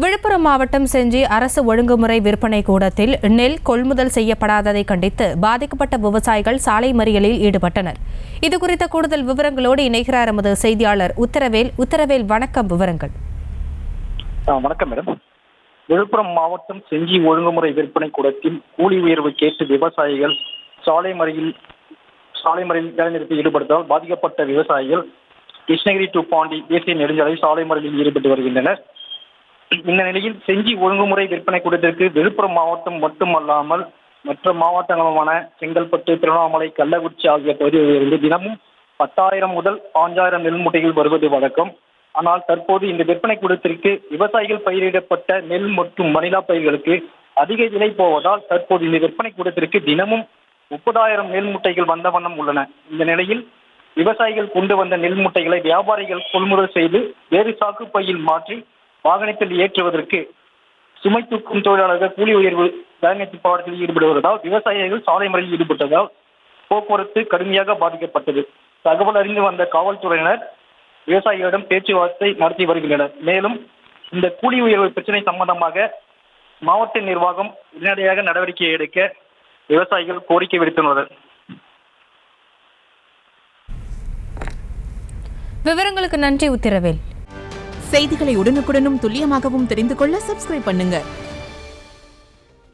விழுப்புரம் மாவட்டம் செஞ்சி அரசு ஒழுங்குமுறை விற்பனை கூடத்தில் நெல் கொள்முதல் செய்யப்படாததை கண்டித்து பாதிக்கப்பட்ட விவசாயிகள் சாலை மறியலில் ஈடுபட்டனர். இதுகுறித்த கூடுதல் விவரங்களோடு இணைகிறார் எமது செய்தியாளர் உத்தரவேல். வணக்கம், விவரங்கள். வணக்கம் மேடம். விழுப்புரம் மாவட்டம் செஞ்சி ஒழுங்குமுறை விற்பனை கூடத்தில் கூலி உயர்வு கேட்டு விவசாயிகள் சாலை மறியலில் வேலைநிறுத்தி ஈடுபடுவதால் பாதிக்கப்பட்ட விவசாயிகள் கிருஷ்ணகிரி டு பாண்டி தேசிய நெடுஞ்சாலை சாலை மறியலில் ஈடுபட்டு வருகின்றனர். இந்த நிலையில் செஞ்சி ஒழுங்குமுறை விற்பனை கூடத்திற்கு விழுப்புரம் மாவட்டம் மட்டுமல்லாமல் மற்ற மாவட்டங்களுமான செங்கல்பட்டு, திருவண்ணாமலை, கள்ளக்குறிச்சி ஆகிய பகுதிகளிலிருந்து தினமும் 10,000 முதல் 5,000 நெல் மூட்டைகள் வருவது வழக்கம். ஆனால் தற்போது இந்த விற்பனை கூடத்திற்கு விவசாயிகள் பயிரிடப்பட்ட நெல் மற்றும் மணிலா பயிர்களுக்கு அதிக விலை போவதால் தற்போது இந்த விற்பனை கூடத்திற்கு தினமும் 30,000 நெல் மூட்டைகள் வந்த வண்ணம் உள்ளன. இந்த நிலையில் விவசாயிகள் கொண்டு வந்த நெல் மூட்டைகளை வியாபாரிகள் கொள்முதல் செய்து வேறு சாக்கு பையில் மாற்றி வாகனத்தில் ஏற்றுவதற்கு சுமை தூக்கும் தொழிலாளர்கள் கூலி உயர்வு வேலைநிறுத்த போராட்டத்தில் ஈடுபடுவதால் விவசாயிகள் சாலை மறியலில் ஈடுபட்டதால் போக்குவரத்து கடுமையாக பாதிக்கப்பட்டது. தகவல் அறிந்து வந்த காவல்துறையினர் விவசாயிகளிடம் பேச்சுவார்த்தை நடத்தி வருகின்றனர். மேலும் இந்த கூலி உயர்வு பிரச்சனை சம்பந்தமாக மாவட்ட நிர்வாகம் உடனடியாக நடவடிக்கை எடுக்க விவசாயிகள் கோரிக்கை விடுத்துள்ளனர். விவரங்களுக்கு நன்றி உத்தரவேல். செய்திகளை உடனுக்குடனும் துல்லியமாகவும் தெரிந்து கொள்ள சப்ஸ்கிரைப் பண்ணுங்க.